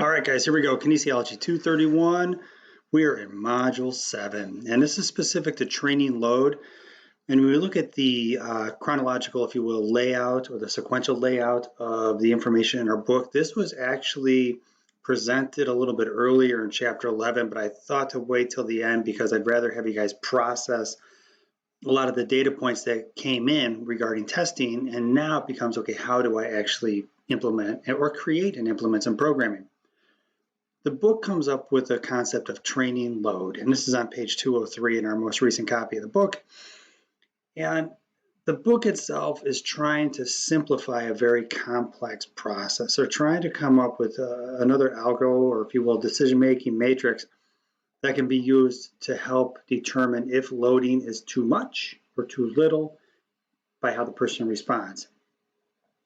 All right, guys, here we go. Kinesiology 231. We are in Module 7, and this is specific to training load. And when we look at the chronological, if you will, layout or the sequential layout of the information in our book, this was actually presented a little bit earlier in Chapter 11, but I thought to wait till the end because I'd rather have you guys process a lot of the data points that came in regarding testing, and now it becomes, okay, how do I actually implement or create and implement some programming? The book comes up with the concept of training load, and this is on page 203 in our most recent copy of the book. And the book itself is trying to simplify a very complex process. They're trying to come up with another algo, or if you will, decision-making matrix that can be used to help determine if loading is too much or too little by how the person responds.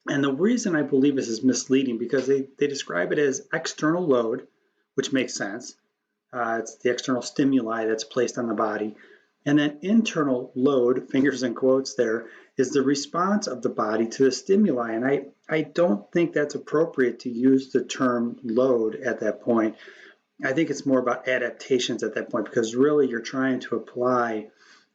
And the reason I believe this is misleading, because they describe it as external load, which makes sense. It's the external stimuli that's placed on the body. And then internal load, fingers in quotes there, is the response of the body to the stimuli. And I don't think that's appropriate to use the term load at that point. I think it's more about adaptations at that point, because really you're trying to apply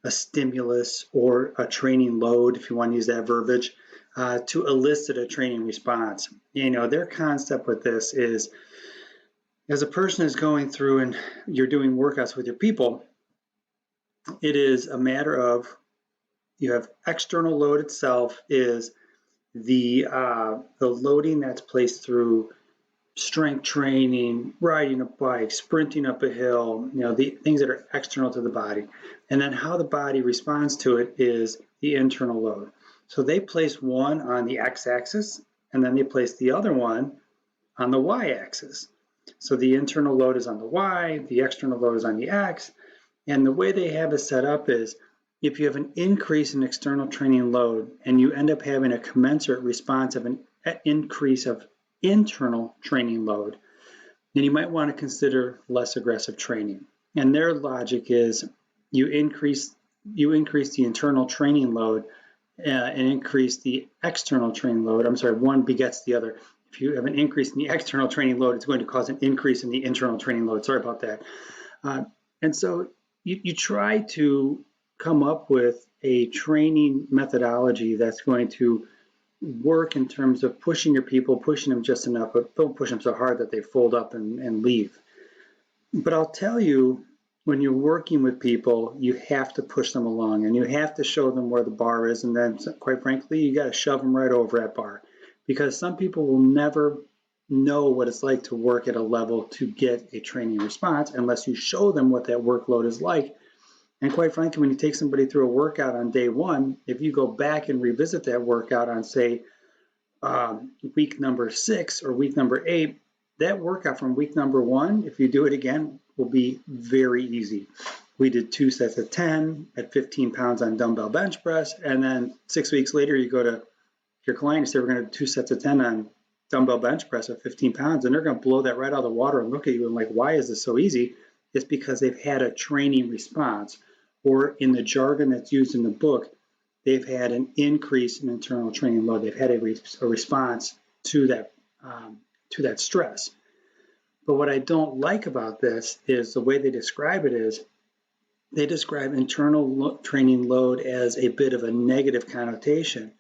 a stimulus or a training load, if you want to use that verbiage, to elicit a training response. You know, their concept with this is, as a person is going through and you're doing workouts with your people, it is a matter of, you have external load itself is the loading that's placed through strength training, riding a bike, sprinting up a hill, you know, the things that are external to the body. And then how the body responds to it is the internal load. So they place one on the x-axis, and then they place the other one on the y-axis. So the internal load is on the y, the external load is on the x, and the way they have it set up is, if you have an increase in external training load and you end up having a commensurate response of an increase of internal training load, then you might want to consider less aggressive training. And their logic is, you increase the internal training load and increase the external training load. I'm sorry, one begets the other. If you have an increase in the external training load, it's going to cause an increase in the internal training load. Sorry about that. And so you try to come up with a training methodology that's going to work in terms of pushing your people, pushing them just enough, but don't push them so hard that they fold up and leave. But I'll tell you, when you're working with people, you have to push them along, and you have to show them where the bar is, and then, quite frankly, you got to shove them right over that bar. Because some people will never know what it's like to work at a level to get a training response unless you show them what that workload is like. And quite frankly, when you take somebody through a workout on day one, if you go back and revisit that workout on, say, week number 6 or week number 8, that workout from week number 1, if you do it again, will be very easy. We did 2 sets of 10 at 15 pounds on dumbbell bench press, and then 6 weeks later, you go to your client and say, we're going to do 2 sets of 10 on dumbbell bench press at 15 pounds, and they're going to blow that right out of the water and look at you and like, why is this so easy? It's because they've had a training response, or in the jargon that's used in the book, they've had an increase in internal training load. They've had a response to that stress. But what I don't like about this is the way they describe it is, they describe internal training load as a bit of a negative connotation.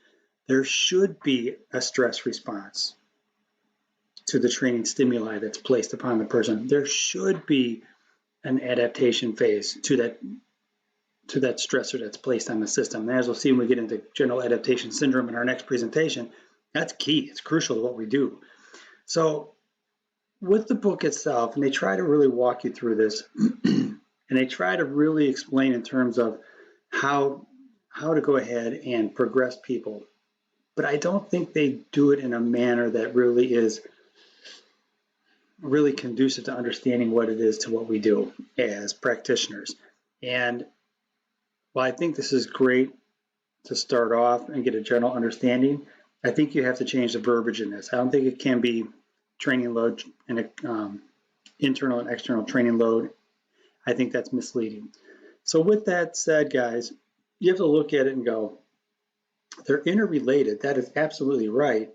There should be a stress response to the training stimuli that's placed upon the person. There should be an adaptation phase to that stressor that's placed on the system. And as we'll see when we get into general adaptation syndrome in our next presentation, that's key. It's crucial to what we do. So with the book itself, and they try to really walk you through this, and they try to really explain in terms of how to go ahead and progress people. But I don't think they do it in a manner that really is really conducive to understanding what it is to what we do as practitioners. And while I think this is great to start off and get a general understanding, I think you have to change the verbiage in this. I don't think it can be training load and internal and external training load. I think that's misleading. So with that said, guys, you have to look at it and go, they're interrelated. That is absolutely right.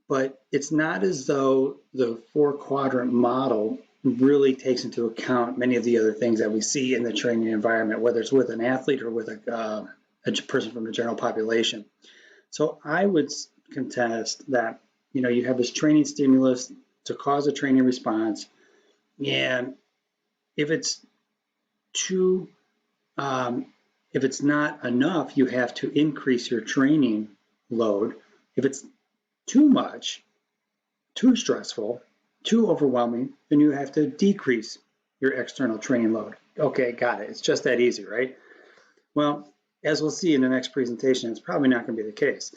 but it's not as though the 4-quadrant model really takes into account many of the other things that we see in the training environment, whether it's with an athlete or with a person from the general population. So I would contest that, you have this training stimulus to cause a training response, and if it's too, if it's not enough, you have to increase your training load. If it's too much, too stressful, too overwhelming, then you have to decrease your external training load. Okay, got it. It's just that easy, right? Well, as we'll see in the next presentation, it's probably not going to be the case.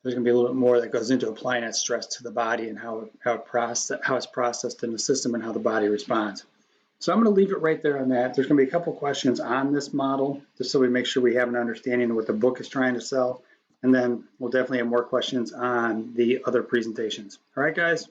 There's going to be a little bit more that goes into applying that stress to the body and how it's processed in the system and how the body responds. So I'm going to leave it right there on that. There's going to be a couple questions on this model, just so we make sure we have an understanding of what the book is trying to sell. And then we'll definitely have more questions on the other presentations. All right, guys.